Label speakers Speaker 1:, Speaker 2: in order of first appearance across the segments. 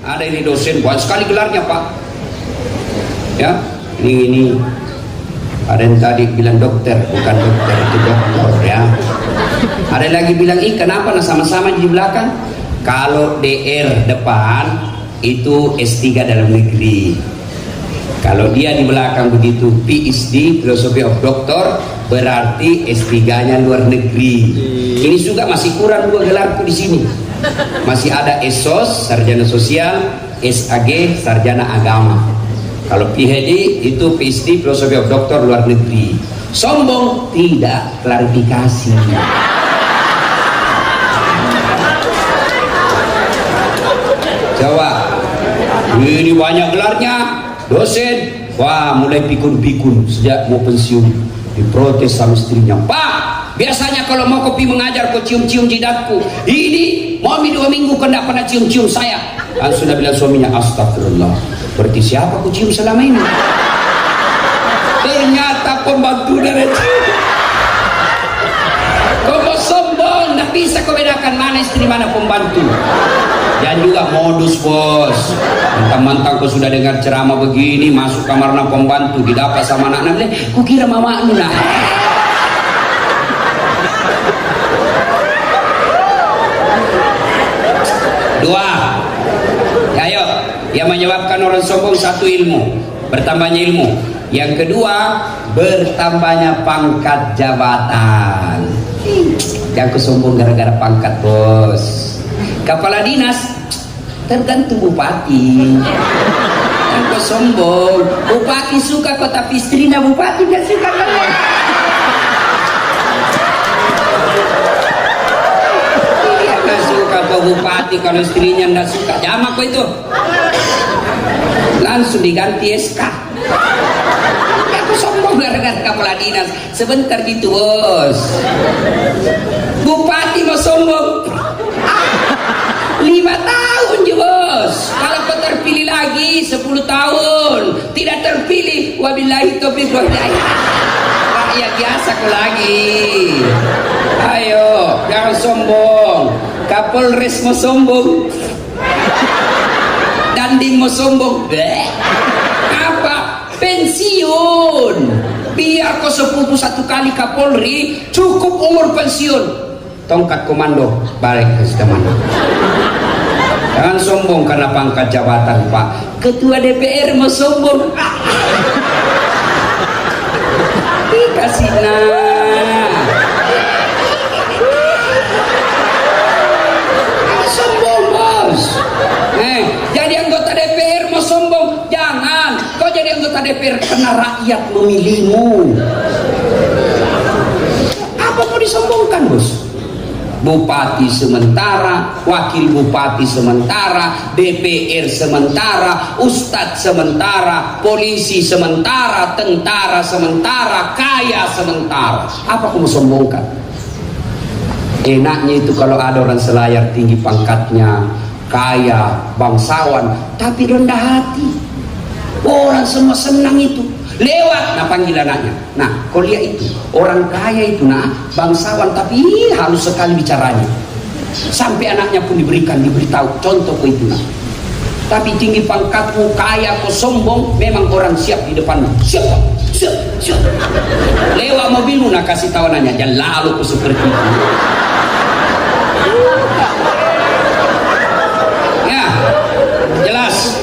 Speaker 1: Ada ini dosen, banyak sekali gelarnya Pak. Ya, ini ada yang tadi bilang dokter, bukan dokter, itu dokter ya. Ada lagi bilang, kenapa sama-sama di belakang? Kalau DR depan itu S3 dalam negeri. Kalau dia di belakang begitu PhD, Philosophy of Doctor, berarti S3-nya luar negeri. Ini juga masih kurang 2 gelarku di sini. Masih ada SOS, Sarjana Sosial, SAG, Sarjana Agama. Kalau PhD itu PhD, Philosophy of Doctor luar negeri. Sombong? Tidak, klarifikasi. Jawab. Ini banyak gelarnya, dosen. Wah, mulai pikun-pikun sejak mau pensiun. Diprotes sama istrinya. Pak, biasanya kalau mau kopi mengajar kau cium-cium jidatku. Ini mau 2 minggu kau tidak pernah cium-cium saya. Langsung sudah bilang suaminya, astagfirullah. Berarti siapa kau cium selama ini? Ternyata pembantu dari kau mau sombong, tidak bisa kau bedakan mana istri mana pembantu. Dan juga modus bos. Mentang-mentang kau sudah dengar ceramah begini, masuk kamar pembantu, didapat sama anak-anak, kukira mama anu nah. Dua, ya, ayo, yang menyebabkan orang sombong, 1 ilmu, bertambahnya ilmu. Yang kedua, bertambahnya pangkat jabatan. Jangan kesombong gara-gara pangkat bos. Kepala dinas tergantung bupati. Jangan kesombong. Bupati suka kok, tapi istrinya bupati tidak suka kok. Kalau bupati, kalau istrinya tidak suka, jamak kok itu, langsung diganti SK. Aku sombong gara-gara kepala dinas. Sebentar gitu bos. Bupati mau sombong 5 tahun ya bos. Kalau kau terpilih lagi 10 tahun, tidak terpilih, wabillahi taufiq wal hidayah. Rakyat biasa kau lagi. Ayo, jangan sombong. Kapolres mau sombong, Dandim mau sombong, apa? Pensiun. Biar kau sepupu 1 kali Kapolri, cukup umur pensiun. Tongkat komando balik ke mana? Jangan sombong karena pangkat jabatan Pak. Ketua DPR mau sombong, dikasih sombong bos. Jadi anggota DPR mau sombong, jangan. Kau jadi anggota DPR karena rakyat memilihmu. Apa mau disombongkan bos? Bupati sementara, wakil bupati sementara, DPR sementara, ustadz sementara, polisi sementara, tentara sementara, kaya sementara. Apa kamu sombongkan? Enaknya itu kalau ada orang selayar tinggi pangkatnya, kaya, bangsawan, tapi rendah hati. Orang semua senang itu. Lewat, nah panggil anaknya. Nah, kau lihat itu, orang kaya itu, nah, bangsawan, tapi halus sekali bicaranya. Sampai anaknya pun diberitahu, contoh kau itu, nah. Tapi tinggi pangkatmu, kaya, kau sombong, memang orang siap di depanmu. Siap. Lewat mobilmu, nah kasih tahu anaknya, jangan lalu kau seperti itu. Ya, jelas.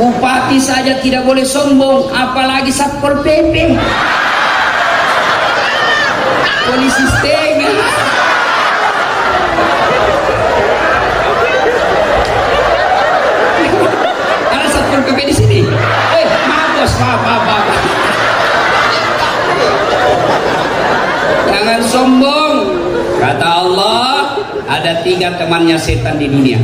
Speaker 1: Bupati saja tidak boleh sombong, apalagi Satpol PP, polisi setengah. Ada Satpol PP di sini. Maaf bos, maaf. Jangan sombong. Kata Allah, ada 3 temannya setan di dunia.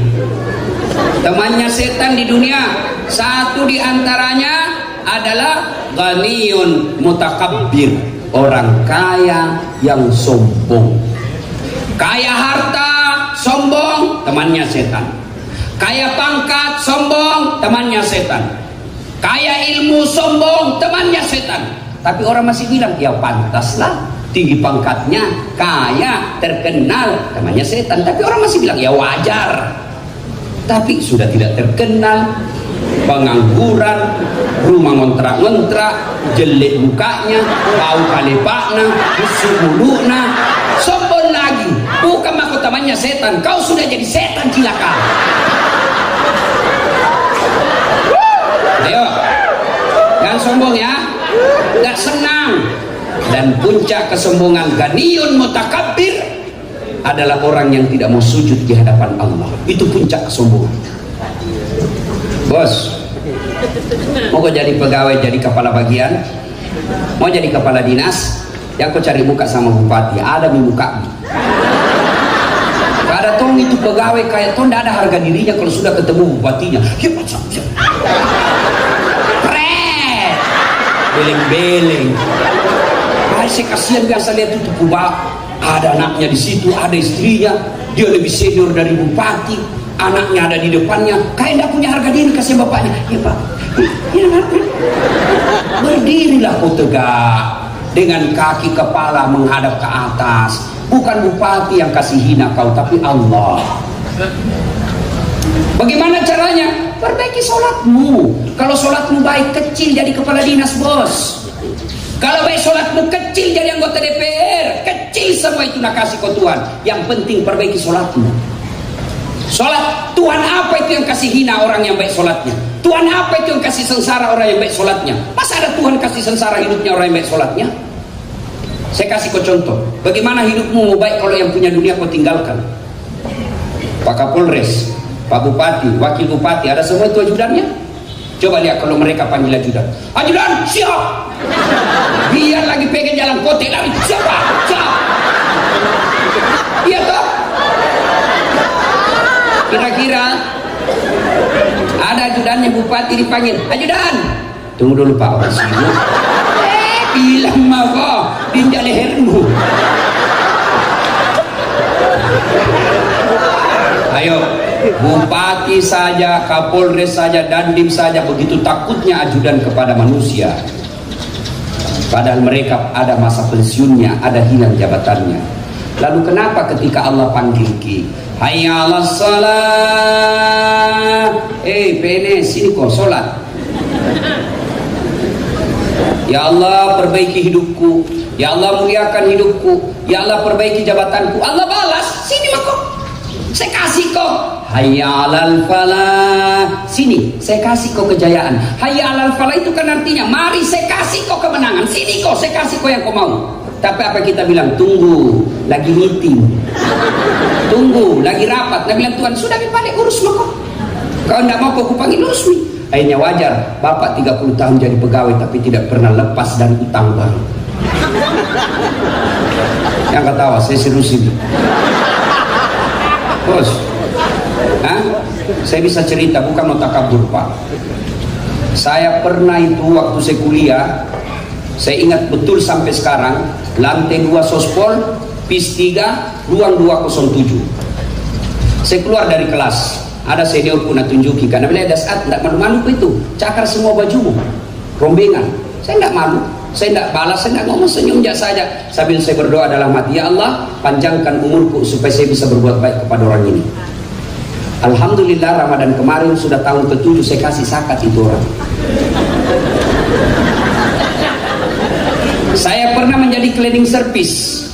Speaker 1: Temannya setan di dunia, 1 di antaranya adalah ghaniyun mutakabbir, orang kaya yang sombong. Kaya harta, sombong, temannya setan. Kaya pangkat, sombong, temannya setan. Kaya ilmu, sombong, temannya setan. Tapi orang masih bilang, ya pantaslah tinggi pangkatnya, kaya, terkenal, namanya setan. Tapi orang masih bilang ya wajar. Tapi sudah tidak terkenal, pengangguran, rumah ngontrak-ngontrak, jelek mukanya, bau kalepakna, busuk mulukna, sombong lagi. Bukan mahkotamanya setan, kau sudah jadi setan cilaka. Ayo, jangan sombong ya, nggak senang. Dan puncak kesombongan ganiyun mutakabbir adalah orang yang tidak mau sujud di hadapan Allah. Itu puncak kesombongan. Bos, mau kau jadi pegawai, jadi kepala bagian, mau jadi kepala dinas, yang kau cari muka sama bupati, ada di muka. Gak ada tong itu pegawai kayak tong, tidak ada harga dirinya kalau sudah ketemu bupatinya. Ya macam keren, beleng-beleng. Saya kasihan biasa lihat itu kubah, ada anaknya di situ, ada istrinya, dia lebih senior dari bupati, anaknya ada di depannya, kayak tidak punya harga diri. Kasih bapaknya, ya pak, ya berdirilah kau tegak dengan kaki kepala menghadap ke atas. Bukan bupati yang kasih hina kau, tapi Allah. Bagaimana caranya? Perbaiki sholatmu. Kalau sholatmu baik, kecil jadi kepala dinas, bos. Kalau baik sholatmu kecil jadi anggota DPR, kecil semua itu nak kasih kau Tuhan. Yang penting perbaiki sholatmu. Sholat Tuhan apa itu yang kasih hina orang yang baik sholatnya? Tuhan apa itu yang kasih sengsara orang yang baik sholatnya? Masa ada Tuhan kasih sengsara hidupnya orang yang baik sholatnya? Saya kasih kau contoh. Bagaimana hidupmu mau baik kalau yang punya dunia kau tinggalkan? Pak Kapolres, Pak Bupati, Wakil Bupati, ada semua itu ajudannya. Coba lihat kalau mereka panggil ajudan. Ajudan, siap. Biar lagi pegang jalan kota lari. Siapa? Siap. Iya toh? Kira-kira ada ajudannya bupati dipanggil. Ajudan. Tunggu dulu Pak, orang sibuk. Bilang mah kok tinjak lehermu. Ayo, bupati saja, kapolres saja, dandim saja begitu takutnya ajudan kepada manusia. Padahal mereka ada masa pensiunnya, ada hilang jabatannya. Lalu kenapa ketika Allah panggil ki, hayya 'alas shalah, PNS sini kok sholat. Ya Allah perbaiki hidupku, ya Allah muliakan hidupku, ya Allah perbaiki jabatanku. Allah balas, sini mah kok, saya kasih kok. Hayya 'alal falah, sini saya kasih kau kejayaan. Hayya 'alal falah itu kan artinya mari saya kasih kau kemenangan. Sini kok saya kasih kau yang kau mau. Tapi apa kita bilang? Tunggu, lagi meeting, tunggu, lagi rapat. Nah bilang Tuhan sudah dipandai urus mah kok. Kau tidak mau kau panggil urus nih. Akhirnya wajar, Bapak 30 tahun jadi pegawai tapi tidak pernah lepas dari utang baru. Yang ketawa, saya seriusin. Bos, saya bisa cerita, bukan mau takabur Pak. Saya pernah itu waktu saya kuliah, saya ingat betul sampai sekarang, lantai 2 Sospol, PIS 3, ruang 207. Saya keluar dari kelas, ada senior pun nak tunjuki, karena bila ada saat tidak malu-malu itu, cakar semua bajumu, rombengan. Saya tidak malu, saya tidak balas, saya tidak ngomong, senyum saja sambil saya berdoa dalam hati, ya Allah panjangkan umurku supaya saya bisa berbuat baik kepada orang ini. Alhamdulillah Ramadan kemarin sudah tahun ke-7 saya kasih zakat itu orang. Saya pernah menjadi cleaning service,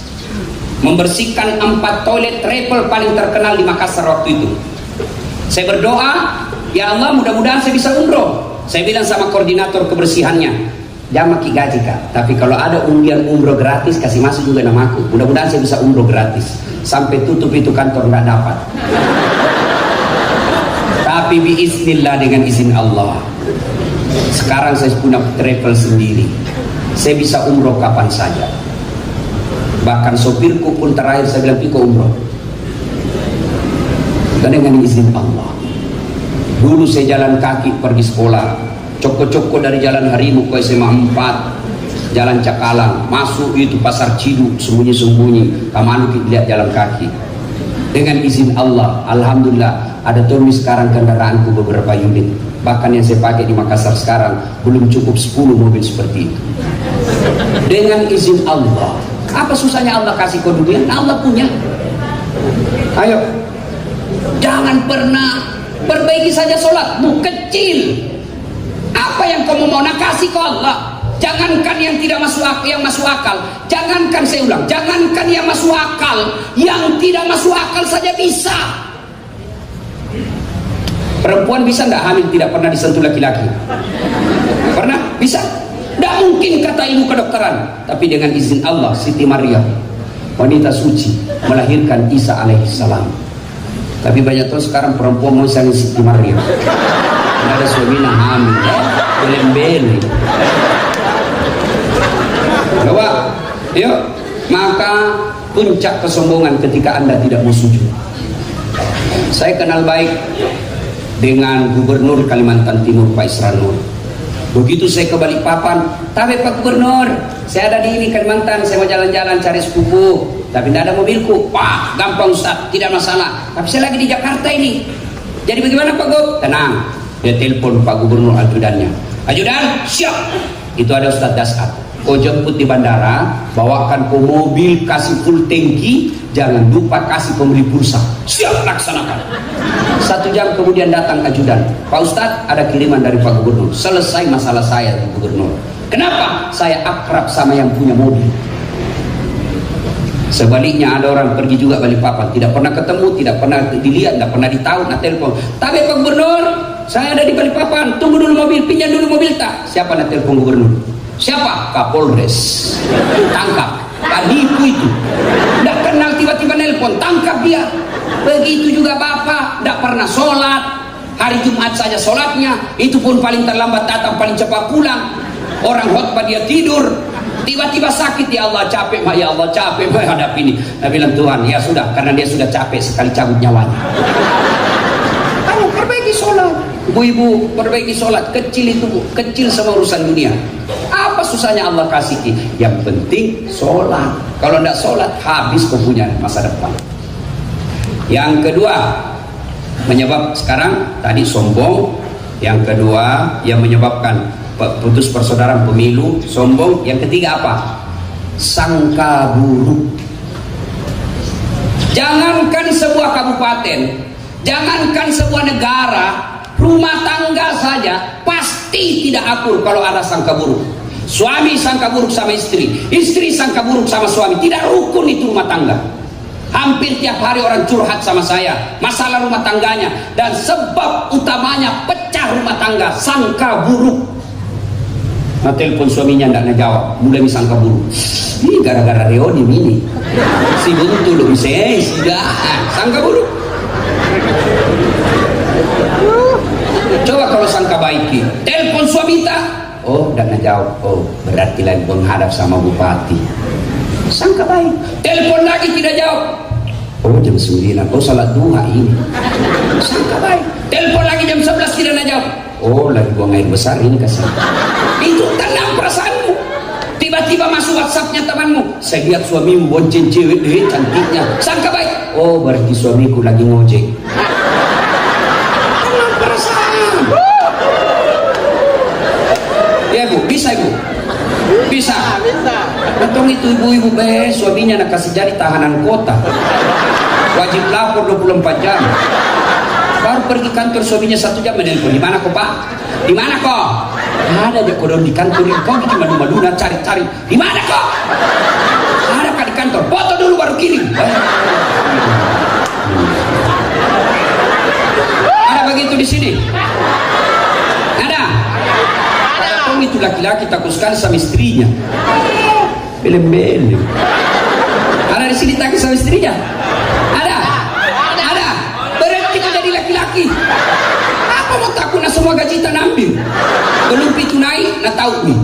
Speaker 1: membersihkan 4 toilet travel paling terkenal di Makassar waktu itu. Saya berdoa, ya Allah mudah-mudahan saya bisa umroh. Saya bilang sama koordinator kebersihannya, jangan maki gaji Kak, tapi kalau ada undian umroh gratis kasih masuk juga namaku. Mudah-mudahan saya bisa umroh gratis. Sampai tutup itu kantor nggak dapat. Tapi biiznillah dengan izin Allah, sekarang saya punya travel sendiri. Saya bisa umroh kapan saja. Bahkan sopirku pun terakhir saya bilang piko umroh. Dan dengan izin Allah. Dulu saya jalan kaki pergi sekolah, coko-coko dari Jalan Harimau ke SMA 4, Jalan Cakalang, masuk itu Pasar Ciduk, sembunyi-sembunyi, Kamanuki lihat jalan kaki. Dengan izin Allah, alhamdulillah ada tumis sekarang kendaraanku beberapa unit. Bahkan yang saya pakai di Makassar sekarang belum cukup 10 mobil seperti itu. Dengan izin Allah. Apa susahnya Allah kasih kau dunia? Nah, Allah punya. Ayo, jangan pernah perbaiki saja sholatmu kecil. Apa yang kamu mau nak kasih ke Allah? Jangankan yang tidak masuk akal, yang masuk akal. Jangankan, saya ulang, jangankan yang masuk akal, yang tidak masuk akal saja bisa. Perempuan bisa tidak hamil tidak pernah disentuh laki-laki? Pernah? Bisa? Tidak mungkin kata ilmu kedokteran. Tapi dengan izin Allah, Siti Maryam, wanita suci, melahirkan Isa alaihissalam. Tapi banyak tuh sekarang perempuan mau sang Siti Maryam. Tidak ada suaminya hamil, belem-belem. Coba, yuk. Maka puncak kesombongan ketika Anda tidak mau sujud. Saya kenal baik dengan Gubernur Kalimantan Timur Pak Isran Nur. Begitu saya ke Balikpapan, tapi Pak Gubernur, saya ada di ini Kalimantan, saya mau jalan-jalan cari sepupu, tapi tidak ada mobilku. Wah, gampang Ustaz, tidak masalah. Tapi saya lagi di Jakarta ini. Jadi bagaimana Pak Gub? Tenang, dia telepon Pak Gubernur ajudannya. Ajudan, siap. Itu ada Ustaz Dasat. Kau jemput di bandara, bawakan kau mobil, kasih full tangki, jangan lupa kasih pemberi pulsa. Siap, laksanakan. 1 jam kemudian datang ajudan. Pak Ustadz, ada kiriman dari Pak Gubernur. Selesai masalah saya Pak Gubernur. Kenapa? Saya akrab sama yang punya mobil. Sebaliknya ada orang pergi juga Balikpapan, tidak pernah ketemu, tidak pernah dilihat, tidak pernah ditahu, nak telepon. Tapi Pak Gubernur, saya ada di Balikpapan, tunggu dulu mobil, pinjam dulu mobil tak? Siapa nak telepon Gubernur? Siapa? Kapolres. Tangkap. Panipu itu. Tidak kenal tiba-tiba nelpon, tangkap dia. Begitu juga bapak, tidak pernah sholat. Hari Jumat saja sholatnya, itu pun paling terlambat datang, paling cepat pulang. Orang khotbah dia tidur. Tiba-tiba sakit, ya Allah capek, ya Allah capek menghadapi ini. Dia bilang Tuhan, ya sudah, karena dia sudah capek sekali cabut nyawanya. Kamu perbaiki sholat. Ibu-ibu perbaiki sholat, kecil itu bu, kecil sama urusan dunia. Apa susahnya Allah kasih? Yang penting sholat. Kalau tidak sholat, habis kau punya masa depan. Yang kedua, menyebab sekarang tadi sombong. Yang kedua, yang menyebabkan putus persaudaraan pemilu, sombong. Yang ketiga apa? Sangka buruk. Jangankan sebuah kabupaten, jangankan sebuah negara, rumah tangga saja pasti tidak akur kalau ada sangka buruk. Suami sangka buruk sama istri, istri sangka buruk sama suami, tidak rukun itu rumah tangga. Hampir tiap hari orang curhat sama saya masalah rumah tangganya, dan sebab utamanya pecah rumah tangga sangka buruk. Nah, telepon suaminya tidak ngejawab, mulai sangka buruk. Ini gara-gara reoni ini. Si buntu loh, sudah sangka buruk. Coba kalau sangka baiki, telepon suami tak, oh tidak ngejawab, oh berarti lagi menghadap sama bupati. Sangka baik. Telepon lagi tidak jawab, oh jam 9, oh salat duha ini. Sangka baik. Telepon lagi jam 11 tidak ngejawab, oh lagi buang air besar ini kasih. Itu tenang perasaanmu. Tiba-tiba masuk WhatsAppnya temanmu, saya lihat suamimu bonceng cewek deh cantiknya. Sangka baik, oh berarti suamiku lagi ngojek. Tenang perasaan. Ya bu, bisa ibu? Bisa. Untung itu ibu-ibu suaminya nak kasih jadi tahanan kota, wajib lapor 24 jam. Baru pergi kantor suaminya 1 jam menelpon, di mana kok pak? Di mana kok? Ada aja kodon di kantor, kau bikin madu-madu cari-cari. Di mana kok? Ada kan di kantor, foto dulu baru kirim. Ada begitu di sini? Ada? Ada itu laki-laki takut sekali sama istrinya. Belem-belem. Ada di sini takut sama istrinya? Ada? Ada? Berarti kita jadi laki-laki. Apa mau takut nak semua gaji tak ambil? Belum pitu naik, nak tahu nih.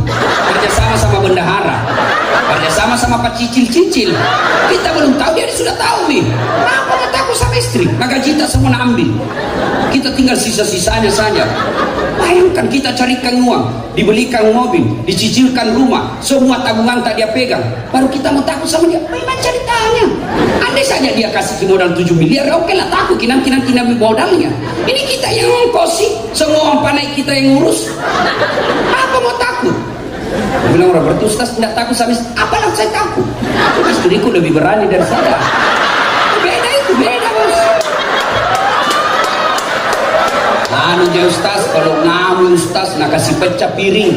Speaker 1: Kerjasama sama bendahara, kerjasama sama pak cicil-cicil. Kita belum tahu, dia sudah tahu nih. Apa mau takut sama istri? Nak gaji tak semua nak ambil. Kita tinggal sisa-sisanya saja. Bayangkan kita carikan uang, dibelikan mobil, dicicilkan rumah, semua tabungan tak dia pegang. Baru kita mau takut sama dia. Bagaimana ceritanya? Andai saja dia kasih modal 7 miliar, oke lah takut, nanti modalnya. Ini kita yang ngongkosi, semua orang pandai kita yang ngurus. Apa mau takut? Bilang orang bertustas tidak takut sama istri. Apa nak saya takut. Istriku lebih berani dari saya. Beda itu, beda bos. Anu dia Ustaz, kalau ngamu Ustaz nak kasih pecah piring,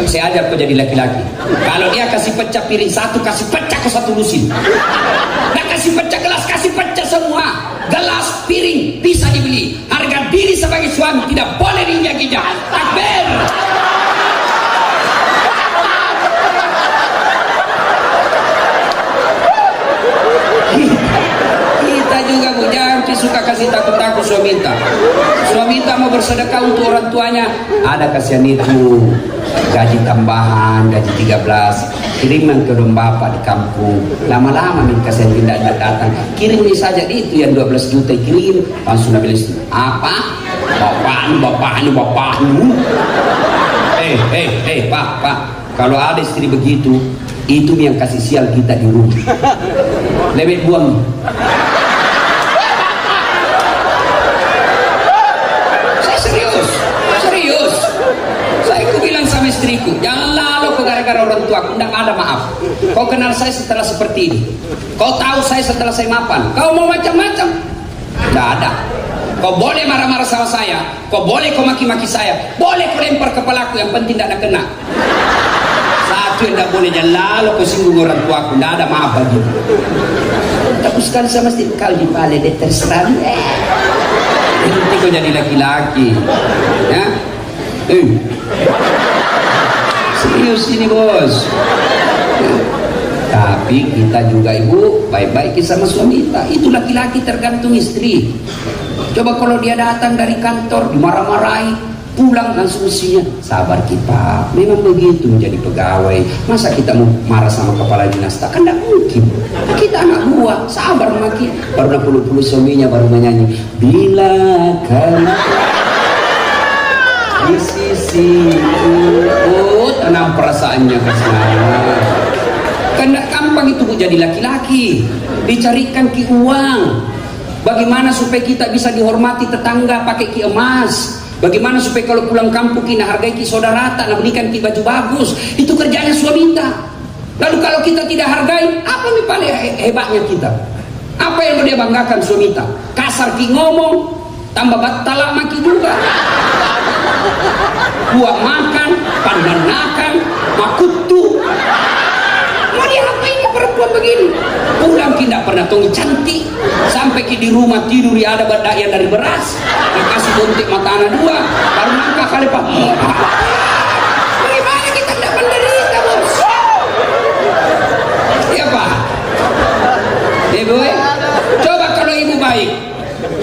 Speaker 1: saya ajar kau jadi laki-laki. Kalau dia kasih pecah piring satu, kasih pecah kau satu lusin. Nak kasih pecah gelas, kasih pecah semua. Gelas, piring bisa dibeli. Harga diri sebagai suami tidak boleh diinjak-injak. Takbir. Kita juga Bu, jangan suka kasih takut-takut suami tak mau bersedekah untuk orang tuanya, ada kasihan itu gaji tambahan, gaji 13 kiriman ke rumah bapak di kampung, lama-lama min kasihan tidak datang, kirim ini saja itu yang 12 juta kirim, langsung bilang apa? Bapakmu pak, kalau ada istri begitu itu yang kasih sial kita di rumah, lebih buang. Serius. Saya bilang sama istriku, jangan lalu kau gara-gara orang tua, aku tidak ada maaf. Kau kenal saya setelah seperti ini, kau tahu saya setelah saya mapan. Kau mau macam-macam, tidak ada. Kau boleh marah-marah sama saya, kau boleh kau maki-maki saya, boleh kau lempar kepalaku, yang penting tidak ada kena. Satu yang tidak boleh, jangan lalu kau singgung orang tua aku, tidak ada maaf bagi. Takut sekali sama istri, kau di balik deh terserah. Nanti kau jadi laki-laki, ya? Serius ini bos. Tapi kita juga ibu baik-baik sama suami kita. Itu laki-laki tergantung istri. Coba kalau dia datang dari kantor dimarah-marahi, pulang langsung usianya sabar kita. Memang begitu menjadi pegawai. Masa kita mau marah sama kepala dinas? Kan tidak mungkin. Kita anak buah, sabar maki. Baru puluh suaminya baru menyanyi. Bila kamu di sisi tenang perasaannya ke sana. Karena gampang itu jadi laki-laki. Dicarikan ki uang. Bagaimana supaya kita bisa dihormati tetangga pakai ki emas? Bagaimana supaya kalau pulang kampung kita hargai ki saudara, tak nak belikan ki baju bagus? Itu kerjanya suami kita. Lalu kalau kita tidak hargai, apa yang paling hebatnya kita? Apa yang dia banggakan suami kita? Kasar ki ngomong, tambah batala maki juga. Buat makan, pandanakan, makutu. Mau dia apa ini perempuan begini? Pulang ki tidak pernah tunggu cantik. Sampai ki di rumah tidur ya ada yang dari beras. Dikasih buntik mata anak dua. Baru nangka kali pak. Bagaimana kita tidak menderita bos? Iya pak. Ibu, coba kalau ibu baik,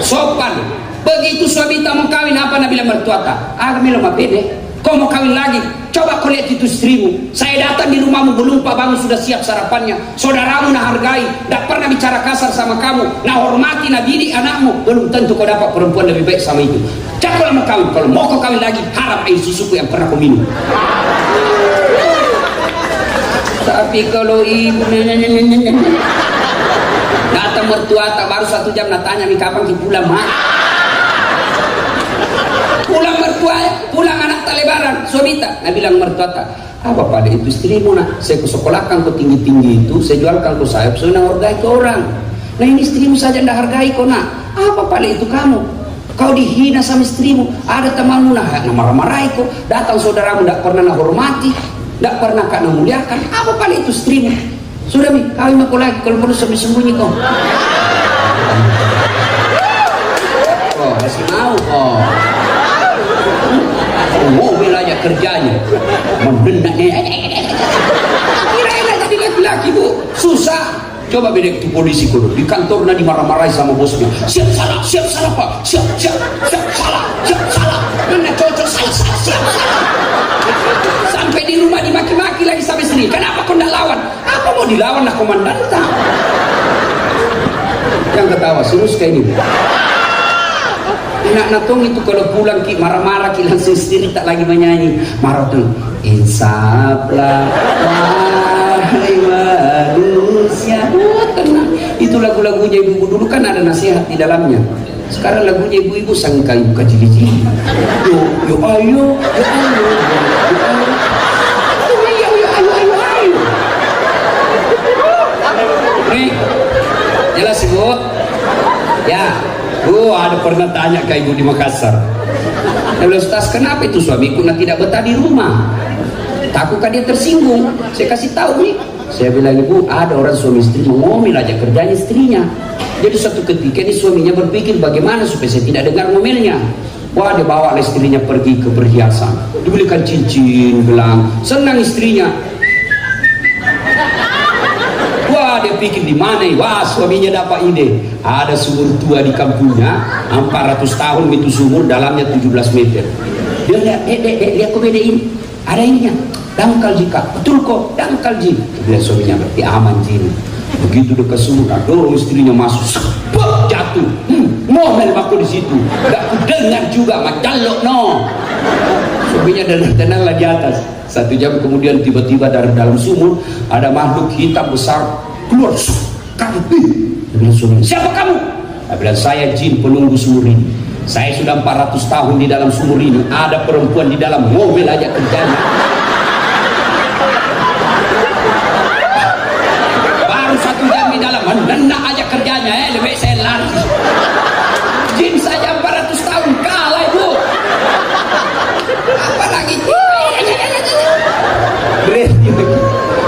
Speaker 1: sopan. Begitu suami tak mau kawin, apa nak bilang mertua tak? Kami lemah pede. Kau mau kawin lagi? Coba kau lihat itu istrimu. Saya datang di rumahmu belum pak bangun sudah siap sarapannya. Saudaramu nak hargai, tak pernah bicara kasar sama kamu, nak hormati, nak didik anakmu. Belum tentu kau dapat perempuan lebih baik sama itu. Jangan kalau mau kawin, kalau mau kau kawin lagi, harap air susuku yang pernah kau minum. Tapi kalau ibu datang mertua tak baru 1 jam nak tanya nih kapan kita pulang mak. Pulang mertua, pulang anak tak lebaran, suami tak. Nah bilang mertua tak, apa pada itu istrimu nak, saya kusekolahkan kau tinggi-tinggi itu, saya jualkan kau sayap, saya nak hargai ke orang. Nah ini istrimu saja tidak hargai kau nak, apa pada itu kamu? Kau dihina sama istrimu, ada temanmu nak marah-marahi kau, datang saudaramu tidak pernah nak hormati, tidak pernah kak nak muliakan, apa pada itu istrimu? Sudah mi, kawin aku lagi, kalau perlu sembunyi kau. Oh, masih mau kau. Mobil aja kerjanya mendendaknya. Kira-kira jadi laki-laki bu susah. Coba beda itu polisi kudu di kantornya dimarah-marahi sama bosnya. Siap salah pak, siap salah. Mana cocok salah, siap salah. Sampai di rumah dimaki-maki lagi sama istri. Kenapa kau tidak lawan? Apa mau dilawan lah komandan tak? Yang ketawa serius kayak ini. Nak natung itu kalau pulang ki marah-marah ki langsung sendiri tak lagi menyanyi marah tuh insaflah wahai manusia. Tenang, itu lagu-lagunya ibu dulu kan ada nasihat di dalamnya. Sekarang lagunya ibu-ibu sang kayu kajili-jili. Yo ayo. ada pernah tanya ke ibu di Makassar. Dia bilang, Ustaz, kenapa itu suamiku tidak betah di rumah? Takutkah dia tersinggung? Saya kasih tahu nih. Saya bilang, ibu, ada orang suami istri ngomel aja kerjanya istrinya. Jadi suatu ketika ini suaminya berpikir bagaimana supaya saya tidak dengar ngomelnya. Wah, dia bawa istrinya pergi ke perhiasan, dibelikan cincin, gelang, senang istrinya. Wah, dia pikir di mana? Wah, suaminya dapat ide. Ada sumur tua di kampungnya, 400 tahun itu sumur, dalamnya 17 meter. Dia lihat, lihat kok bedain. Ada ininya, dangkal jika. Betul kok, dangkal jin. Dia suaminya berarti aman jin. Begitu dekat sumur, dorong istrinya masuk, jatuh. Ngomel aku di situ. Gak ku dengar juga, macalok no. Suaminya tenang lagi atas. 1 jam kemudian tiba-tiba dari dalam sumur ada makhluk hitam besar keluar. Kamu, suaminya, siapa kamu? Dia bilang, saya jin penunggu sumur ini. Saya sudah 400 tahun di dalam sumur ini. Ada perempuan di dalam, ngomel aja kerjanya. Baru 1 jam di dalam, menenang aja kerjanya. Lebih saya lari. Jin saja 400 tahun kalah, ibu. Apalagi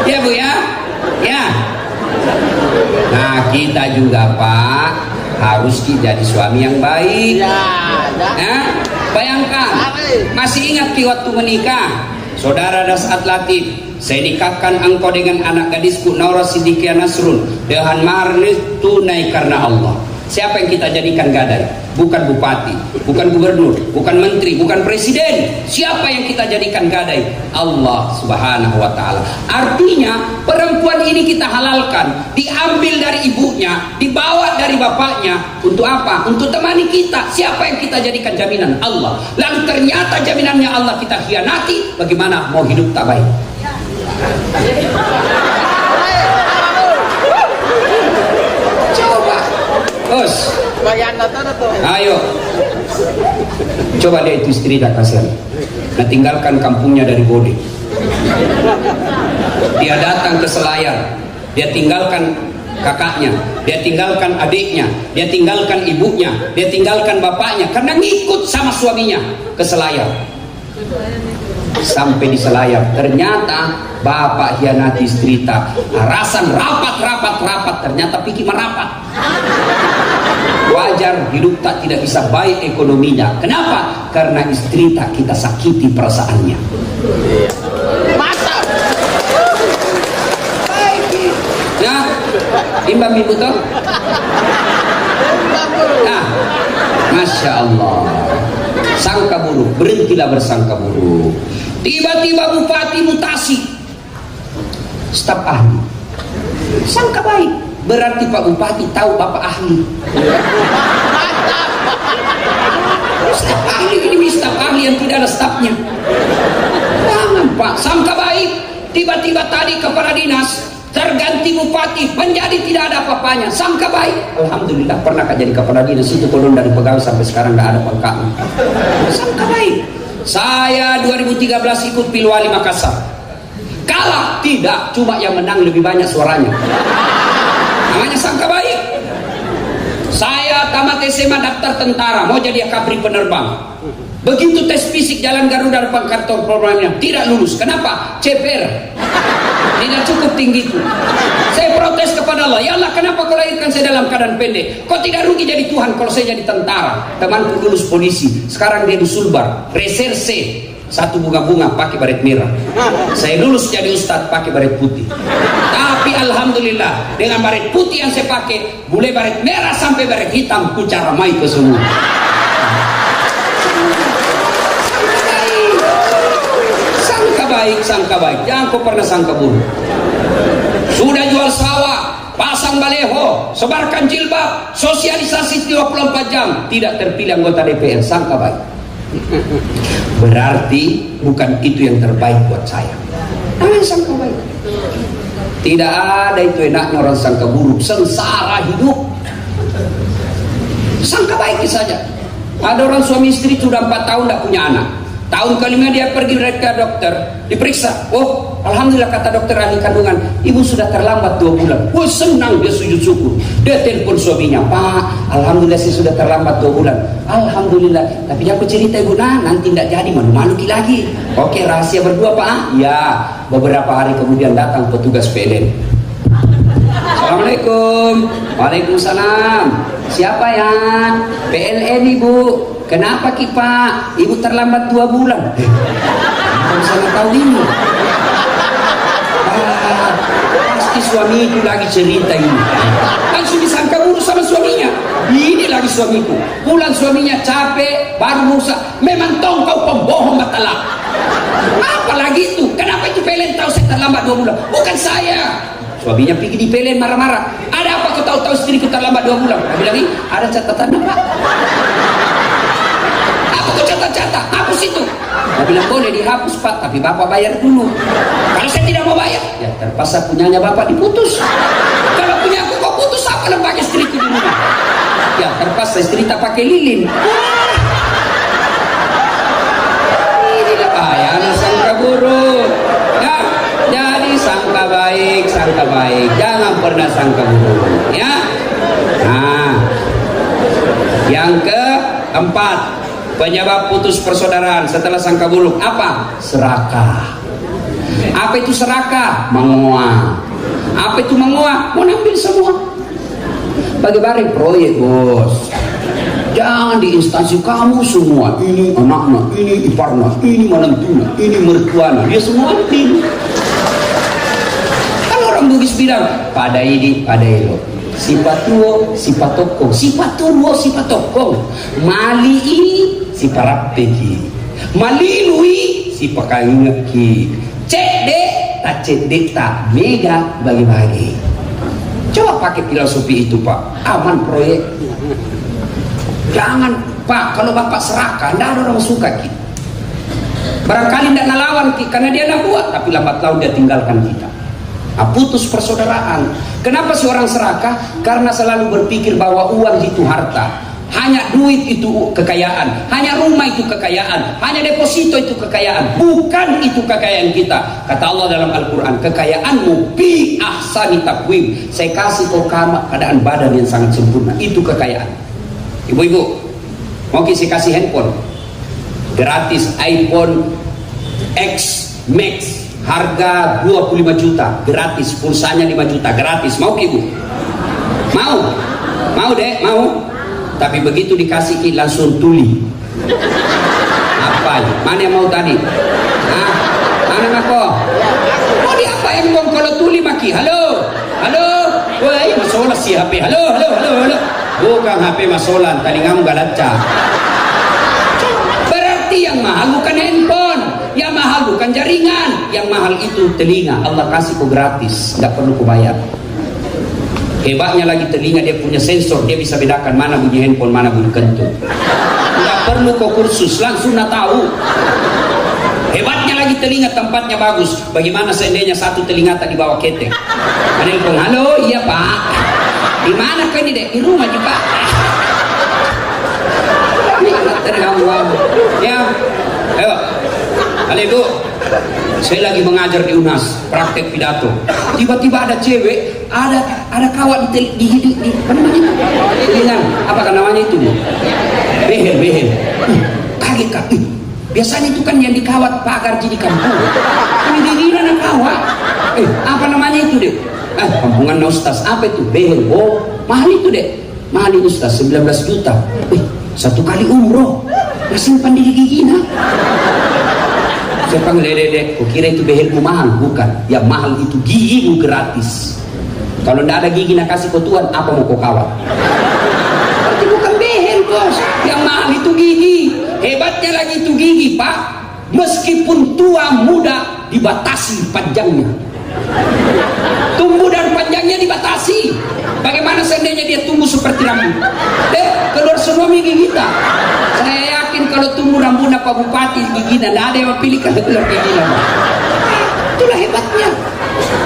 Speaker 1: ya bu ya, ya. Nah kita juga Pak harus jadi suami yang baik. Nah, bayangkan, masih ingat waktu menikah, saudara Dasat Latif, saya nikahkan engkau dengan anak gadisku Naura Sidikia Nasrun dengan mahar tunai karena Allah. Siapa yang kita jadikan gadai? Bukan bupati, bukan gubernur, bukan menteri, bukan presiden. Siapa yang kita jadikan gadai? Allah Subhanahu wa ta'ala. Artinya perempuan ini kita halalkan, diambil dari ibunya, dibawa dari bapaknya. Untuk apa? Untuk temani kita. Siapa yang kita jadikan jaminan? Allah. Lalu ternyata jaminannya Allah kita khianati, bagaimana mau hidup tak baik? Coba Bos, ayo coba dia itu istri dah kasihan. Nah, tinggalkan kampungnya dari Bode, dia datang ke Selayar, dia tinggalkan kakaknya, dia tinggalkan adiknya, dia tinggalkan ibunya, dia tinggalkan bapaknya karena ngikut sama suaminya ke Selayar. Sampai di Selayar ternyata bapak hianati istri tak, rasan rapat ternyata pikir merapat. Wajar hidup tak tidak bisa baik ekonominya. Kenapa? Karena istri tak kita sakiti perasaannya. Mantap. Baik ya, imbang ibu toh. Nah, Masya Allah, sangka buruk, berhentilah bersangka buruk. Tiba-tiba bupati mutasi, staf ahli, sangka baik, berarti Pak Bupati tahu Bapak ahli. Staf ahli ini staf ahli yang tidak ada stafnya. Jangan Pak, sangka baik, tiba-tiba tadi kepala dinas terganti bupati, menjadi tidak ada apa-apanya, sangka baik. Alhamdulillah, pernah jadi kepala dinas itu turun dari pegawai sampai sekarang nggak ada pangkatnya. Sangka baik. Saya 2013 ikut Pilwali Makassar, kalah tidak, cuma yang menang lebih banyak suaranya. Namanya sangka baik. Saya tamat SMA daftar tentara, mau jadi akabri penerbang. Begitu tes fisik jalan Garuda depan kantor programnya, tidak lulus. Kenapa? CPR tidak cukup tinggi itu. Saya protes kepada Allah, ya Allah, kenapa kau lahirkan saya dalam keadaan pendek? Kau tidak rugi jadi Tuhan kalau saya jadi tentara. Temanku lulus polisi, sekarang dia di Sulbar reserse, satu bunga-bunga pakai baret merah. Saya lulus jadi ustadz pakai baret putih. Tapi alhamdulillah dengan baret putih yang saya pakai, mulai baret merah sampai baret hitam, ku caramai ke semua. Sangka baik, jangan kau pernah sangka buruk. Sudah jual sawah, pasang baleho, sebarkan jilbab, sosialisasi 24 jam, tidak terpilih anggota DPR, sangka baik. Berarti bukan itu yang terbaik buat saya. Sangka baik. Tidak ada itu enaknya orang sangka buruk, sengsara hidup. Sangka baik saja. Ada orang suami istri sudah 4 tahun tidak punya anak. Tahun kelima dia pergi ke dokter, diperiksa, oh alhamdulillah kata dokter ahli kandungan, ibu sudah terlambat 2 bulan. Wah, senang dia, sujud syukur. Dia telepon suaminya, Pak, alhamdulillah saya sudah terlambat 2 bulan. Alhamdulillah, tapi aku cerita ibu, nanti tidak jadi, malu-malu lagi. Oke, rahasia berdua Pak. Ya, beberapa hari kemudian datang petugas PLN. Assalamualaikum. Waalaikumsalam. Siapa ya? PLN ibu. Kenapa Ki Pak? Ibu terlambat 2 bulan. Kamu sana tahu ini. Pasti suami itu lagi cerita ini. Langsung disangka buruk sama suaminya. Ini lagi suamiku. Pulang suaminya capek, baru rusak. Memang kau pembohong matalak. Apalagi itu? Kenapa itu PLN tahu saya terlambat 2 bulan? Bukan saya. Suaminya pergi di PLN marah-marah. Ada apa kau tahu istriku terlambat 2 bulan? Dia bilang, ada catatan apa? Apa kau catat-catat? Hapus itu. Dia bilang, boleh dihapus Pak, tapi Bapak bayar dulu. Kalau saya tidak mau bayar, ya terpaksa punyanya Bapak diputus. Kalau punya aku kau putus, apa yang pakai istriku di rumah? Ya terpaksa istri tak pakai lilin. Inilah bahaya anak sangka buruk. Ya, jadi sangka baik, jangan pernah sangka buruk. Ya. Nah, yang keempat, penyebab putus persaudaraan setelah sangka buruk apa? Serakah. Apa itu serakah? Menguah. Apa itu menguah? Mau ambil semua. Bagi-bagi proyek bos. Jangan di instansi kamu semua. Ini anaknya, ini iparnya, ini menantunya, ini mertuanya. Dia semua ambil. Kan orang Bugis bilang, pada ini, pada elo. Sifat tuo, sifat tokong. Sifat tuo, sifat tokong. Mali ini, sifat rapeki. Malilui, sifat kayungaki. Cek deh, tak cek deh, tak mega bagi-bagi. Coba pakai filosofi itu Pak, aman proyek. Jangan Pak, kalau Bapak serakah, tidak ada orang suka kita. Barangkali tidak ngelawan kita, karena dia nak buat, tapi lambat laun dia tinggalkan kita. Nah, putus persaudaraan. Kenapa sih orang serakah? Karena selalu berpikir bahwa uang itu harta. Hanya duit itu kekayaan, hanya rumah itu kekayaan, hanya deposito itu kekayaan. Bukan itu kekayaan kita. Kata Allah dalam Al-Quran, kekayaanmu bi ahsani taqwim. Saya kasih kau keadaan badan yang sangat sempurna. Itu kekayaan. Ibu-ibu, mau saya kasih handphone gratis, iPhone X Max, harga 25 juta gratis, pulsanya 5 juta gratis. Mau ibu? Mau? Mau deh, mau. Tapi begitu dikasih langsung tuli. Apa? Mana yang mau tadi? Hah? Mana aku? Mau di apa yang mau kalau tuli maki? Halo? Halo? Woi, masalah si HP. Halo? Bukan HP masolan, tadi kamu gak laca. Berarti yang mahal bukan handphone, yang mahal bukan jaringan, yang mahal itu telinga. Allah kasih kau gratis, gak perlu kau bayar. Hebatnya lagi telinga, dia punya sensor, dia bisa bedakan mana bunyi handphone, mana bunyi kentut. Tidak perlu kau kursus, langsung nak tahu. Hebatnya lagi telinga, tempatnya bagus. Bagaimana seandainya satu telinga tak dibawa ketek? Menelpon, halo, iya Pak. Di mana kau ini dek? Di rumah juga Pak. Ya, ayo, halo ibu. Saya lagi mengajar di UNAS, praktek pidato. Tiba-tiba ada cewek, ada kawan di apa namanya? Telingan, apa kan namanya itu? Behel. Kaget Kak. Biasanya itu kan yang dikawat pagar di kampung. Ini dingin anak kawat. Apa namanya itu deh? Kampungan Ustaz. Apa itu? Behel. Oh, mahal itu deh. Mahal itu Ustaz, 19 juta. Satu kali umroh. Simpan di gigina. Saya panggil dedek, kau kira itu behelmu mahal? Bukan, yang mahal itu gigimu gratis. Kalau tidak ada gigi nak kasih kau Tuhan, apa mau kau kawat? Berarti bukan behel bos, yang mahal itu gigi. Hebatnya lagi itu gigi Pak, meskipun tua muda dibatasi panjangnya. Tumbuh dan panjangnya dibatasi. Bagaimana seandainya dia tumbuh seperti rambut? Keluar semua gigi kita. Saya yakin kalau tumbuh rambutnya Pak Bupati gigi, tidak ada yang pilih kalau keluar gigi. Itulah hebatnya.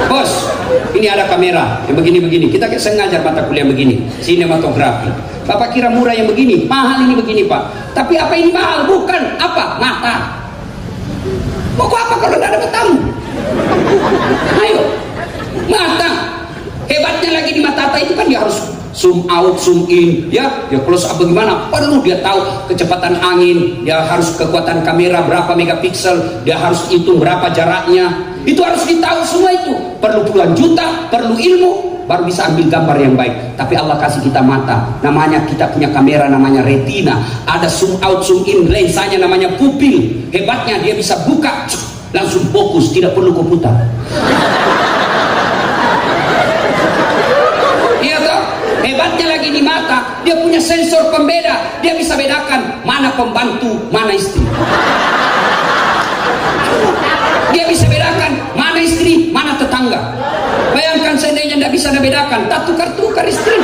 Speaker 1: Bos, ini ada kamera yang begini-begini. Kita sengaja mata kuliah begini, sinematografi. Bapak kira murah yang begini, mahal ini begini Pak. Tapi apa ini mahal? Bukan. Apa? Mata. Mau apa kalau tidak ada matamu? Ayo, mata. Hebatnya lagi di mata itu kan dia harus zoom out, zoom in, ya close up bagaimana, perlu dia tahu kecepatan angin, dia harus kekuatan kamera berapa megapiksel, dia harus hitung berapa jaraknya, itu harus ditahu semua itu, perlu puluhan juta, perlu ilmu, baru bisa ambil gambar yang baik. Tapi Allah kasih kita mata, namanya kita punya kamera namanya retina, ada zoom out, zoom in, lensanya namanya pupil, hebatnya dia bisa buka, langsung fokus, tidak perlu komputer. Hebatnya lagi di mata, dia punya sensor pembeda, dia bisa bedakan mana pembantu, mana istri. Dia bisa bedakan mana istri, mana tetangga. Bayangkan seandainya tidak bisa bedakan, tak tukar-tukar istri.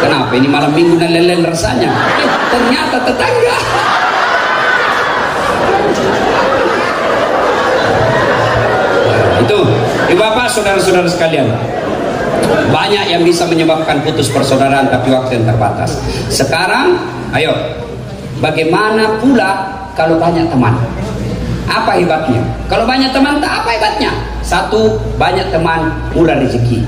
Speaker 1: Kenapa ini malam minggu dan lelen rasanya? Ternyata tetangga. Itu, ibu bapak, saudara-saudara sekalian. Banyak yang bisa menyebabkan putus persaudaraan, tapi waktu yang terbatas. Sekarang, ayo, bagaimana pula kalau banyak teman? Apa hebatnya? Kalau banyak teman, apa hebatnya? Satu, banyak teman, murah rezeki.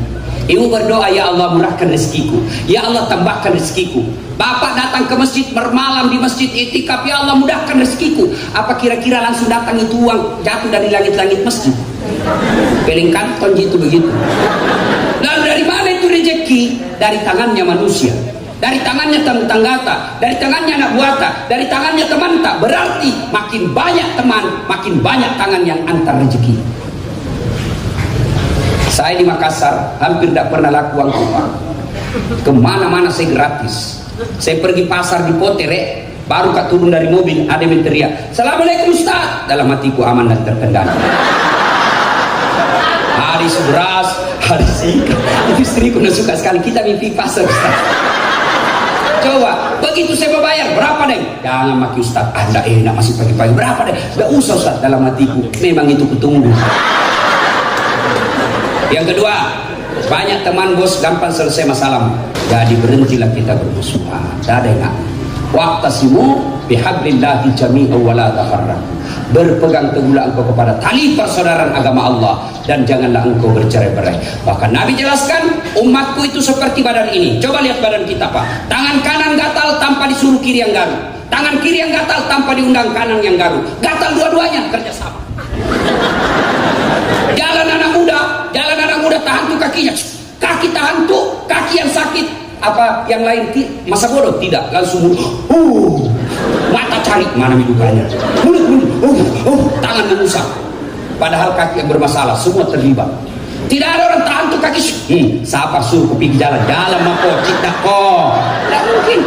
Speaker 1: Ibu berdoa, ya Allah murahkan rezekiku, ya Allah tambahkan rezekiku. Bapak datang ke masjid, bermalam di masjid itikaf, ya Allah mudahkan rezekiku. Apa kira-kira langsung datang itu uang jatuh dari langit-langit masjid? Peling kantong gitu begitu. Lalu dari mana itu rezeki? Dari tangannya manusia, dari tangannya tanggata, dari tangannya anak buata, dari tangannya teman tak. Berarti makin banyak teman, makin banyak tangan yang antar rezeki. Saya di Makassar hampir tidak pernah laku uang kupang. Kemana-mana saya gratis. Saya pergi pasar di Potere, baru turun dari mobil ada yang teriak, "Assalamualaikum Ustaz." Dalam hatiku aman dan terkendali. Hari beras, hari ikan. Itu istriku suka sekali, kita mimpi pasar Ustaz. Coba, begitu saya mau bayar, berapa deh? Jangan maki Ustaz, anda enak masih pagi-pagi. Berapa deh? Gak usah Ustaz, dalam hatiku. Memang itu kutunggu. Yang kedua, banyak teman bos gampang selesai masalah. Jadi berhentilah kita bermusuhan. Tidak ada yang waqtasimu bihablillahi jami'an wa la tafarraqu. Berpegang teguhlah engkau kepada tali persaudaraan agama Allah dan janganlah engkau bercerai-berai. Bahkan Nabi jelaskan, umatku itu seperti badan ini. Coba lihat badan kita Pak. Tangan kanan gatal tanpa disuruh kiri yang garuk. Tangan kiri yang gatal tanpa diundang kanan yang garuk. Gatal dua-duanya kerjasama. Jalan anak muda tahan tuh kakinya. Kaki tahan tuh, kaki yang sakit. Apa yang lain masa bodoh? Tidak, langsung mata cari mana hidupnya. Tangan mengusap. Padahal kaki yang bermasalah, semua terlibat. Tidak ada orang tahan tuh kaki. Siapa suruh pergi jalan apa kita kok? Tidak mungkin.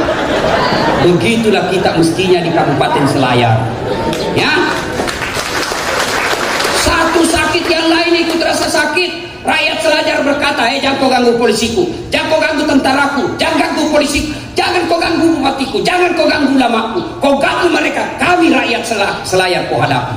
Speaker 1: Begitulah kita mestinya di Kabupaten Selayar. Ya. Satu sakit yang lain ikut rasa sakit. Rakyat Selayar berkata, jangan kau ganggu polisiku, jangan kau ganggu tentaraku, jangan ganggu polisi, jangan kau ganggu bupatiku, jangan kau ganggu ulamaku, kau ganggu mereka, kami rakyat Selayar kau hadapi.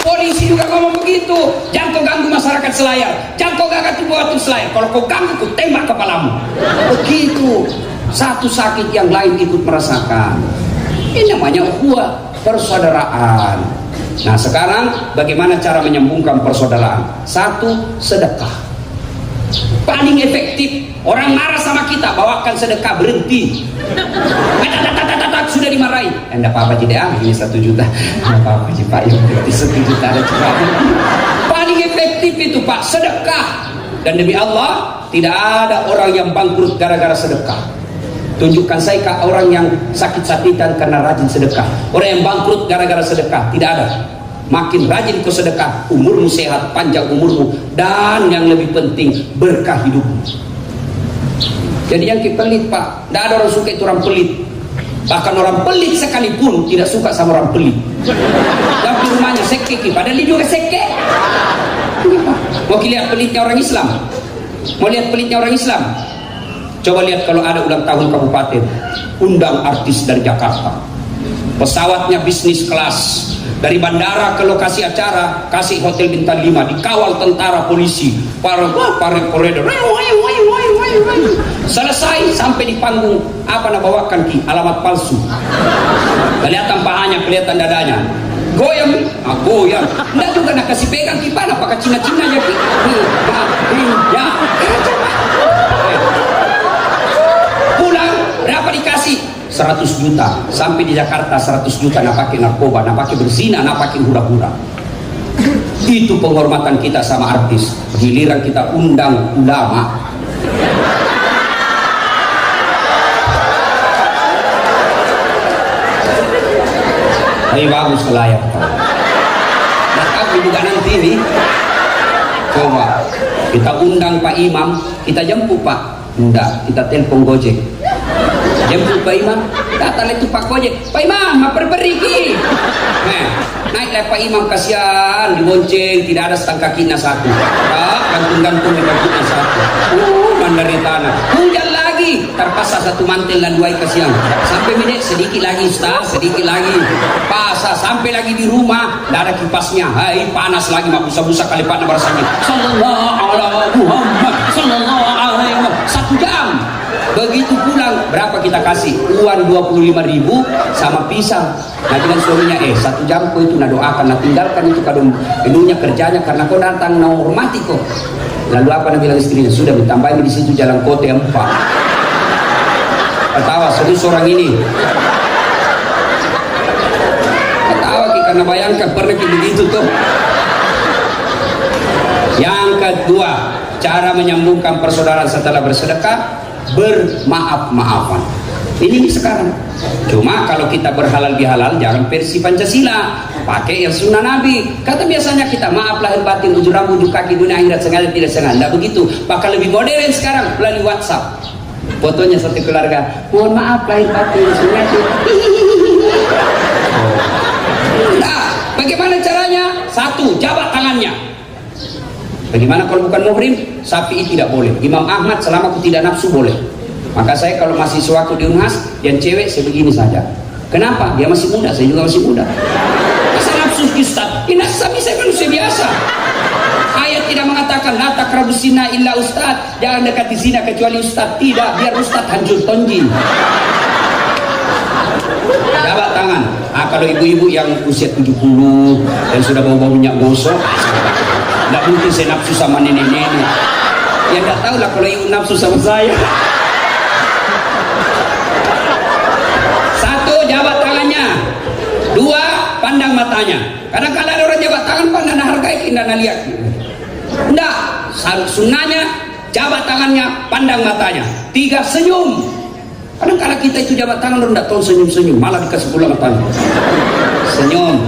Speaker 1: Polisi juga ngomong begitu, jangan kau ganggu masyarakat Selayar, jangan kau ganggu bupati Selayar, kalau kau ganggu ku tembak kepalamu. Begitu, satu sakit yang lain ikut merasakan. Ini namanya ukhuwah, persaudaraan. Nah sekarang bagaimana cara menyambungkan persaudaraan? Satu, sedekah. Paling efektif. Orang marah sama kita, bawakan sedekah, berhenti. Sudah dimarahi. Enggak apa-apa jadi ini 1 juta. Enggak apa-apa jadi Pak, yang berarti 1 juta ada juga. Paling efektif itu Pak, sedekah. Dan demi Allah tidak ada orang yang bangkrut gara-gara sedekah. Tunjukkan saya ke orang yang sakit-sakitan karena rajin sedekah. Orang yang bangkrut gara-gara sedekah, tidak ada. Makin rajin kau sedekah, umurmu sehat, panjang umurmu, dan yang lebih penting berkah hidupmu. Jadi yang pelit Pak, tidak ada orang suka itu orang pelit. Bahkan orang pelit sekalipun tidak suka sama orang pelit. Dan di rumahnya seke, padahal dia juga seke. Mau lihat pelitnya orang Islam? Mau lihat pelitnya orang Islam? Coba lihat kalau ada ulang tahun kabupaten, undang artis dari Jakarta. Pesawatnya bisnis kelas. Dari bandara ke lokasi acara, kasih hotel bintang 5, dikawal tentara polisi. Para koridor. Selesai sampai di panggung, apa nak bawakan ki? Alamat palsu. Kelihatan pahanya, kelihatan dadanya. goyang, goyang. Nggak juga nak kasih pegang kipan, apakah Cina-Cina ya ki? Ya, pulang berapa dikasih? 100 juta. Sampai di Jakarta 100 juta nak pakai narkoba, nak pakai berzina, nak pakai hura-hura. Itu penghormatan kita sama artis. Giliran kita undang ulama. Ini bagus ke layar. Nah, tapi juga nanti nih, coba kita undang Pak Imam, kita jemput Pak. Enggak, kita telepon Gojek. Jemput Pak Imam, datang itu Pak Gojek. Pak Imam, apa pergi? Naiklah Pak Imam, kasihan dibonceng, tidak ada setang kakinya satu. Gantung-gantung di kakinya satu. Mandari tanah. Hujan lagi, terpaksa satu mantel dan dua kasihan. Sampai minit sedikit lagi Ustaz, sedikit lagi. Pasah sampai lagi di rumah, tidak ada kipasnya. Hai, panas lagi, mak busa-busa kali Pak nomor sakit. Sallallahu alaihi Muhammad, sallallahu alaihi Muhammad. 1 jam. Begitu pulang, berapa kita kasih? Uang 25.000 sama pisang. Nah bilang suaminya, 1 jam kau itu nak doakan, nak tinggalkan itu kadang inunya kerjanya karena kau datang nak hormati kau. Lalu apa nak bilang istrinya? Sudah ditambahin di situ jalan kota yang 4. Ketawa serius orang ini. Ketawa karena bayangkan pernah begitu tuh. Yang kedua, cara menyambungkan persaudaraan setelah bersedekah, bermaaf-maafan. Ini sekarang. Cuma kalau kita berhalal bihalal, jangan versi Pancasila, pakai yang sunnah Nabi. Kata biasanya kita maaf lahir batin, ujung rambut, ujung kaki, dunia akhirat, sengaja tidak sengaja. Tidak begitu. Bahkan lebih modern sekarang melalui WhatsApp. Fotonya satu keluarga. Mohon maaf lahir batin, sengaja. Nah, bagaimana caranya? 1, jabat tangannya. Bagaimana kalau bukan muhrim? Syafi'i tidak boleh. Imam Ahmad selama aku tidak nafsu boleh. Maka saya kalau mahasiswa aku di Unhas, yang cewek saya begini saja. Kenapa? Dia masih muda, saya juga masih muda. Masa nafsu Ustaz? Ini saya manusia biasa. Ayat tidak mengatakan la taqrabus zina illa Ustaz. Jangan dekati zina kecuali Ustaz. Tidak, biar Ustaz hancur tonjin. Jabat tangan. Kalau ibu-ibu yang usia 70 dan sudah bau-bau minyak gosok, tidak mungkin saya nafsu sama nenek-nenek. Ya tidak tahu lah kalau ibu nafsu sama saya. 1, jabat tangannya. 2, pandang matanya. Kadang-kadang ada orang jabat tangan pandang hargai tidak lihat. Tidak, sunnahnya jabat tangannya, pandang matanya. 3, senyum. Kadang-kadang kita itu jabat tangan orang tidak tahu senyum-senyum, malah dikasih pula matanya. Senyum.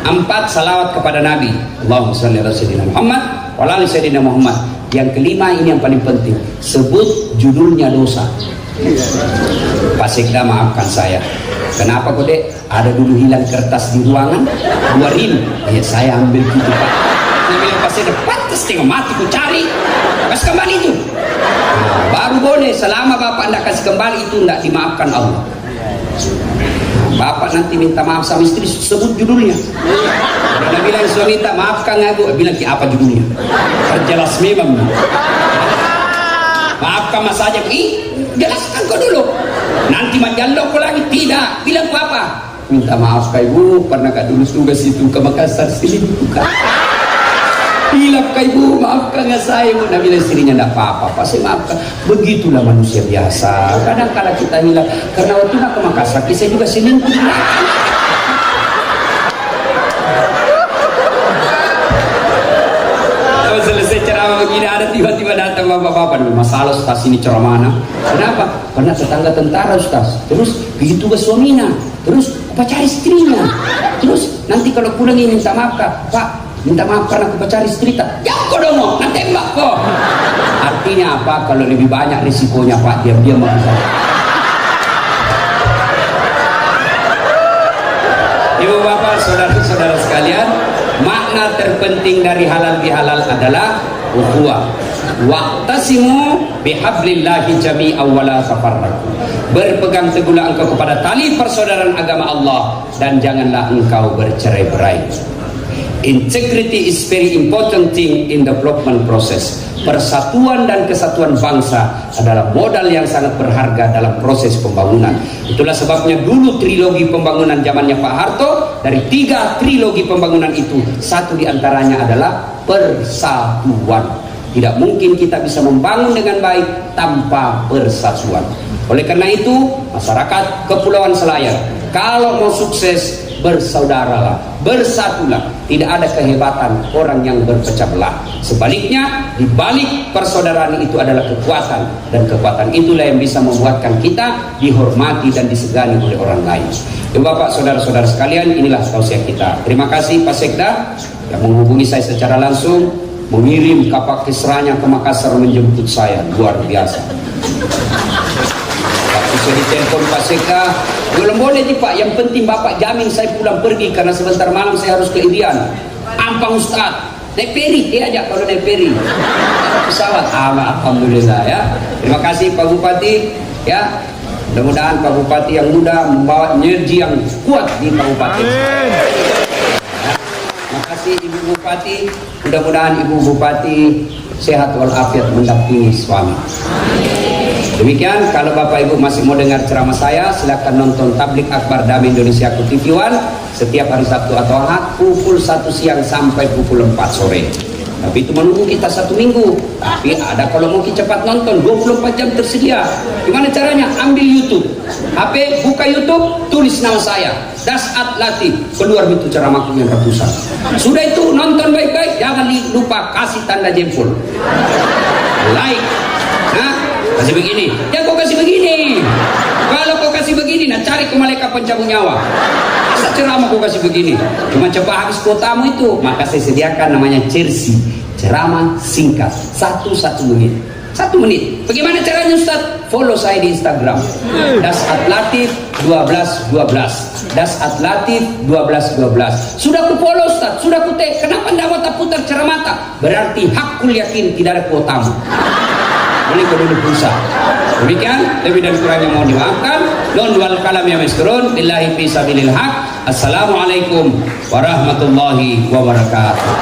Speaker 1: 4, salawat kepada Nabi. Allahumma shalli ala sayyidina Muhammad wa ala ali sayyidina Muhammad. Yang kelima ini yang paling penting, sebut judulnya dosa. Pak Sekda maafkan saya. Kenapa kok dek? Ada dulu hilang kertas di ruangan, keluarin. Ya saya ambil gitu Pak. Saya bilang Pak Sekda, pantas tengok mati ku cari. Kasih kembali itu. Nah, baru boleh. Selama Bapak tidak kasih kembali itu tidak dimaafkan Allah. Bapak nanti minta maaf sama istri, sebut judulnya. Dia bilang suami minta maafkan aku, bilang apa judulnya? Perjelas memang. Maafkan mas saja, jelaskan kau dulu. Nanti majalok kau lagi, tidak. Bilang apa? Minta maaf kak ibu, pernah kak dulu tugas itu ke Makassar sini bukan. Bilang kak ibu, maafkan nggak saya ibu. Nah bilang istrinya tidak apa-apa, pasti maafkan. Begitulah manusia biasa. Kadang-kadang kita hilang karena waktu nak ke Makassar, saya juga selingkuh. Kalau selesai ceramah begini ada tiba-tiba datang bapak-bapak, masalah Ustaz ini ceramah mana? Kenapa? Karena tetangga tentara Ustaz. Terus begitu ke suaminya, terus pacar istrinya. Terus nanti kalau pulang ini minta maaf Pak. Minta maaf karena aku pacar istri tak. Ya kok dong, nanti tembak kok. Artinya apa? Kalau lebih banyak risikonya Pak, diam-diam maaf. Ibu bapak, saudara-saudara sekalian, makna terpenting dari halal bihalal adalah ukhuwah. Waqtasimu bihablillahi jami'an wa la tafarraqu. Berpegang teguhlah engkau kepada tali persaudaraan agama Allah dan janganlah engkau bercerai-berai. Integrity is very important thing in development process. Persatuan dan kesatuan bangsa adalah modal yang sangat berharga dalam proses pembangunan. Itulah sebabnya dulu trilogi pembangunan zamannya Pak Harto, dari 3 trilogi pembangunan itu, satu diantaranya adalah persatuan. Tidak mungkin kita bisa membangun dengan baik tanpa persatuan. Oleh karena itu, masyarakat Kepulauan Selayar, kalau mau sukses, bersaudaralah, bersatulah. Tidak ada kehebatan orang yang berpecah belah. Sebaliknya, di balik persaudaraan itu adalah kekuatan, dan kekuatan itulah yang bisa membuatkan kita dihormati dan disegani oleh orang lain. Bapak, saudara-saudara sekalian, inilah tausiah kita. Terima kasih Pak Sekda yang menghubungi saya secara langsung, mengirim kapal Kisranya ke Makassar menjemput saya. Luar biasa. Saya ditelepon Pak Sekda, belum boleh nih Pak, yang penting Bapak jamin saya pulang pergi karena sebentar malam saya harus ke Irian. Ampang Ustaz, naik peri, dia ajak kalau naik peri. Pesawat, alhamdulillah ya. Terima kasih Pak Bupati ya. Mudah-mudahan Pak Bupati yang muda membawa energi yang kuat di Kabupaten. Terima kasih Ibu Bupati, mudah-mudahan Ibu Bupati sehat walafiat mendampingi suami. Demikian, kalau Bapak Ibu masih mau dengar ceramah saya, silakan nonton Tablik Akbar Damai Indonesia ke TV One setiap hari Sabtu atau Ahad pukul 1 siang sampai pukul 4 sore. Tapi itu menunggu kita 1 minggu. Tapi ada kalau mau cepat nonton 24 jam tersedia. Gimana caranya? Ambil YouTube, HP, buka YouTube, tulis nama saya, Dasat Latif, keluar itu ceramahku yang ratusan. Sudah itu nonton baik-baik, jangan lupa kasih tanda jempol, like. Nah, kasih begini, ya kau kasih begini. Kalau kau kasih begini, nah cari ke malaikat pencabut nyawa. Masa ceramah kau kasih begini, cuma cepat habis kuotamu itu. Maka saya sediakan namanya Cersi, ceramah singkat, 1 menit. 1 menit. Bagaimana caranya Ustaz? Follow saya di Instagram, Dasat Latif 1212. Dasat Latif 1212. Sudah ku follow Ustaz, sudah ku tag. Kenapa tidak mau tak putar ceramah? Berarti hakul yakin tidak ada kuotamu. Boleh kau dulu pulsa. Demikian, lebih dan kurangnya mohon dimaafkan. Nun wal kalam ya maskurun. Billahi fi sabilil haq. Assalamualaikum warahmatullahi wabarakatuh.